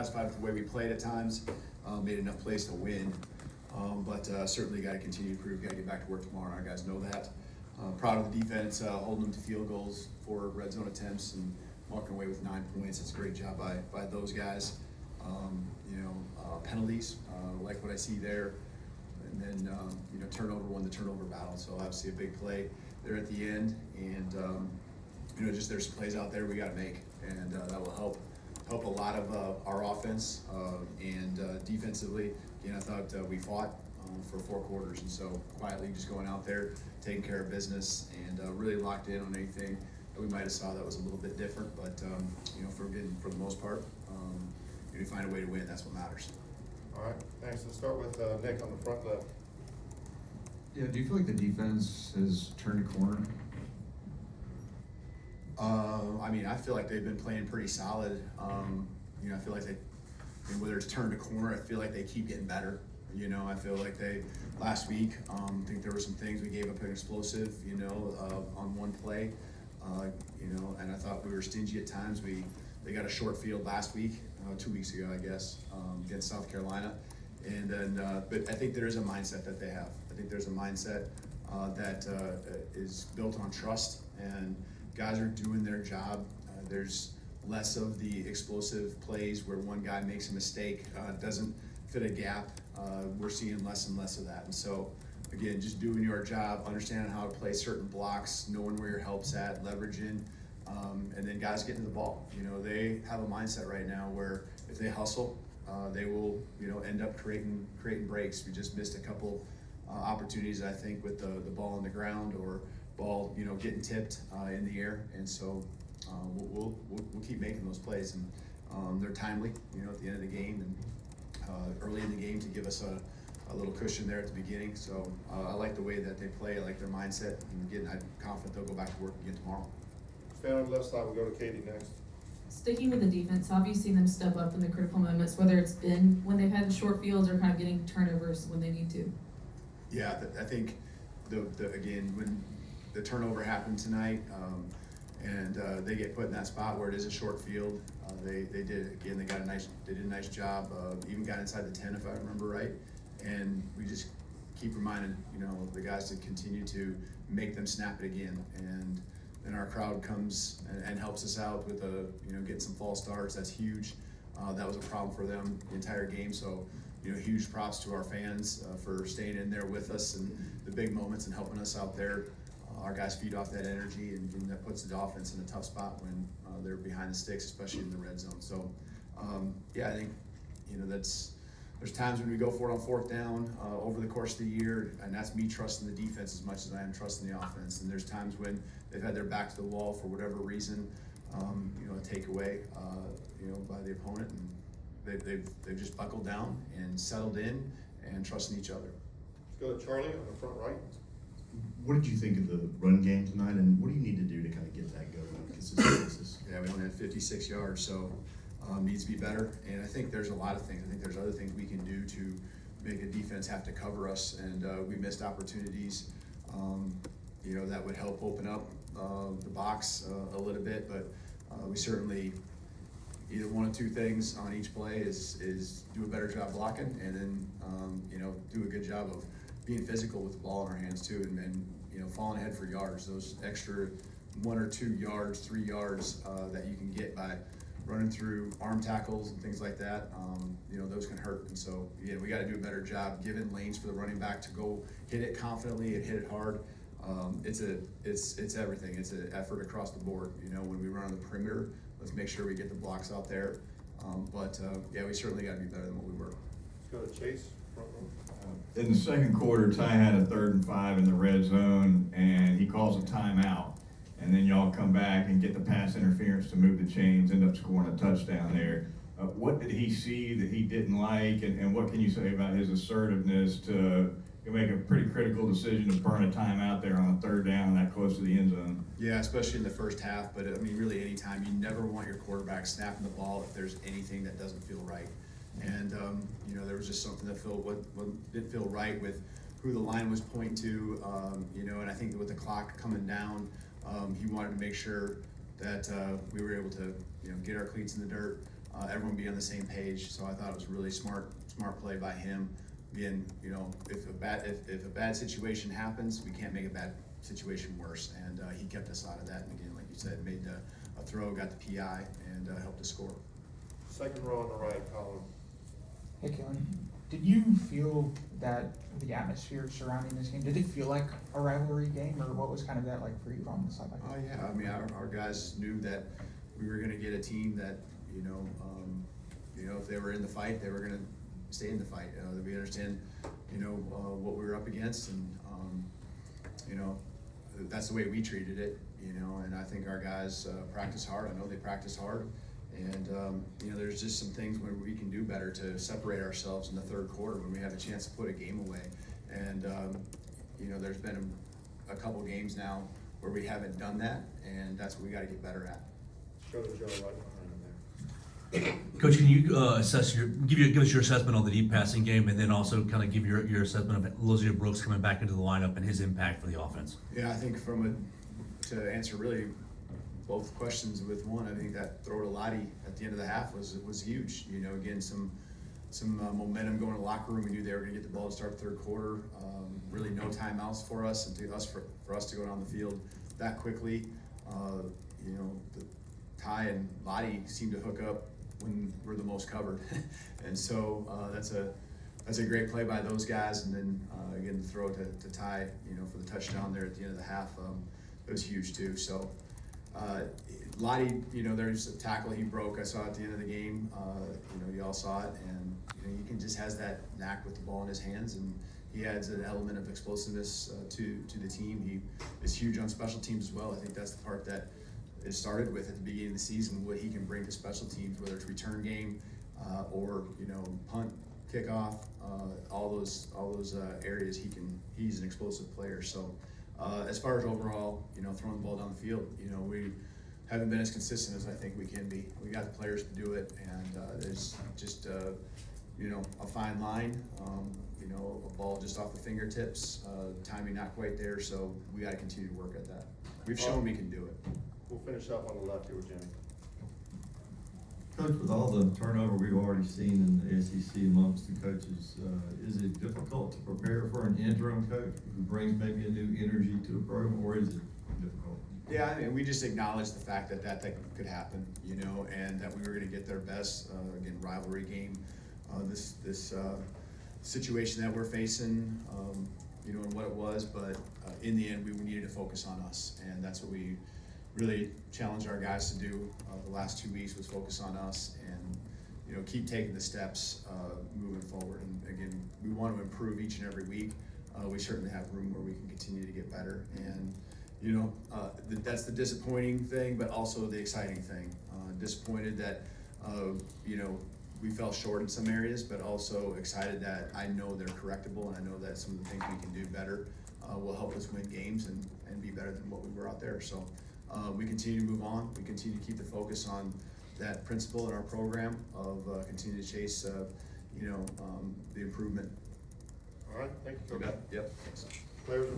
satisfied with the way we played at times, made enough plays to win. But certainly got to continue to improve, got to get back to work tomorrow, and our guys know that. Proud of the defense, holding them to field goals, 4 red zone attempts, and walking away with 9 points. It's a great job by those guys. Penalties, like what I see there. And then, turnover won the turnover battle. So obviously a big play there at the end. And, just there's some plays out there we got to make. And that will help a lot of our offense and defensively. Again, I thought we fought for 4 quarters. And so quietly just going out there, taking care of business, and really locked in on anything that we might have saw that was a little bit different. But, for the most part, you find a way to win. That's what matters. All right, thanks. Let's start with Nick on the front left. Yeah, do you feel like the defense has turned a corner? I feel like they've been playing pretty solid. I feel like whether it's turned a corner, I feel like they keep getting better. I feel like last week, I think there were some things we gave up an explosive, on one play, and I thought we were stingy at times. They got a short field last week, 2 weeks ago, I guess, against South Carolina. And then, but I think there is a mindset that they have. I think there's a mindset that is built on trust, and guys are doing their job. There's less of the explosive plays where one guy makes a mistake, doesn't fit a gap. We're seeing less and less of that. And so, again, just doing your job, understanding how to play certain blocks, knowing where your help's at, leveraging, and then guys getting to the ball. They have a mindset right now where if they hustle, they will, end up creating breaks. We just missed a couple opportunities, I think, with the ball on the ground or ball, getting tipped in the air. And so we'll keep making those plays, and they're timely, at the end of the game and early in the game to give us a little cushion there at the beginning. So I like the way that they play. I like their mindset, and again, I'm confident they'll go back to work again tomorrow. Stay on the left side. We'll go to Katie next. Sticking with the defense, how have you seen them step up in the critical moments, whether it's been when they've had the short fields or kind of getting turnovers when they need to? Yeah, I think again, when the turnover happened tonight, and they get put in that spot where it is a short field, they did a nice job. Even got inside the 10, if I remember right, and we just keep reminding the guys to continue to make them snap it again. And then our crowd comes and helps us out with getting some false starts. That's huge. That was a problem for them the entire game. So, huge props to our fans for staying in there with us and the big moments and helping us out there. Our guys feed off that energy, and that puts the offense in a tough spot when they're behind the sticks, especially in the red zone. So, I think there's times when we go for it on 4th down over the course of the year, and that's me trusting the defense as much as I am trusting the offense. And there's times when they've had their back to the wall for whatever reason, a takeaway, by the opponent, and they've just buckled down and settled in and trusting each other. Let's go to Charlie on the front right. What did you think of the run game tonight, and what do you need to do to kind of get that going on a consistent basis? Yeah, we only had 56 yards, so needs to be better. And I think there's a lot of things. I think there's other things we can do to make a defense have to cover us, and we missed opportunities, that would help open up the box a little bit. But we certainly either one of 2 things on each play is do a better job blocking, and then do a good job of being physical with the ball in our hands too, and falling ahead for yards. Those extra 1 or 2 yards, 3 yards that you can get by running through arm tackles and things like that, those can hurt. And so, we got to do a better job giving lanes for the running back to go hit it confidently and hit it hard. It's everything. It's an effort across the board. When we run on the perimeter, let's make sure we get the blocks out there. We certainly got to be better than what we were. Let's go to Chase, front row. In the second quarter, Ty had a 3rd and 5 in the red zone, and he calls a timeout. And then y'all come back and get the pass interference to move the chains, end up scoring a touchdown there. What did he see that he didn't like, and what can you say about his assertiveness to make a pretty critical decision to burn a timeout there on a 3rd down that close to the end zone? Yeah, especially in the first half, but really any time. You never want your quarterback snapping the ball if there's anything that doesn't feel right. And, there was just something that didn't feel right with who the line was pointing to, and I think with the clock coming down, he wanted to make sure that we were able to, get our cleats in the dirt, everyone be on the same page. So I thought it was really smart play by him. Being, you know, if a bad situation happens, we can't make a bad situation worse. And he kept us out of that. And again, like you said, made a throw, got the PI, and helped us score. Second row on the right, Colin. Hey, Kalen, did you feel that the atmosphere surrounding this game, did it feel like a rivalry game, or what was kind of that like for you on the sideline? Oh yeah, I mean our guys knew that we were going to get a team that if they were in the fight, they were going to stay in the fight. That we understand, what we were up against, and that's the way we treated it. And I think our guys practice hard. I know they practice hard, and there's just some things where we can do better to separate ourselves in the third quarter when we have a chance to put a game away. And there's been a couple games now where we haven't done that, and that's what we got to get better at. Go to Joe right behind him there. Coach, can you give us your assessment on the deep passing game, and then also kind of give your assessment of Lozio Brooks coming back into the lineup and his impact for the offense? Yeah, I think to answer really both questions with one, I think that throw to Lottie at the end of the half was huge. Again, some momentum going to the locker room. We knew they were going to get the ball to start the third quarter. Really no timeouts for us, and for us to go down the field that quickly. Ty and Lottie seemed to hook up when we're the most covered, and so that's a great play by those guys. And then again, the throw to Ty, for the touchdown there at the end of the half, it was huge too. So Lottie, there's a tackle he broke. I saw at the end of the game. You all saw it, and he just has that knack with the ball in his hands, and he adds an element of explosiveness to the team. He is huge on special teams as well. I think that's the part that it started with at the beginning of the season, what he can bring to special teams, whether it's return game or punt, kickoff, all those areas he's an explosive player. So as far as overall, throwing the ball down the field, we haven't been as consistent as I think we can be. We got the players to do it, and there's just a fine line, a ball just off the fingertips, timing not quite there. So we got to continue to work at that. We've shown we can do it. We'll finish up on the left here with Jimmy. Coach, with all the turnover we've already seen in the SEC amongst the coaches, is it difficult to prepare for an interim coach who brings maybe a new energy to the program, or is it difficult? Yeah, I mean, we just acknowledge the fact that could happen, and that we were going to get their best. Again, rivalry game, this situation that we're facing, and what it was, but in the end, we needed to focus on us, and that's what we really challenged our guys to do the last 2 weeks, was focus on us and keep taking the steps moving forward. And again, we want to improve each and every week. We certainly have room where we can continue to get better, and that's the disappointing thing, but also the exciting thing. Disappointed that we fell short in some areas, but also excited that I know they're correctable, and I know that some of the things we can do better will help us win games and be better than what we were out there. So we continue to move on. We continue to keep the focus on that principle in our program of continue to chase the improvement. All right, thank you, Coach. Yep. Thanks. Players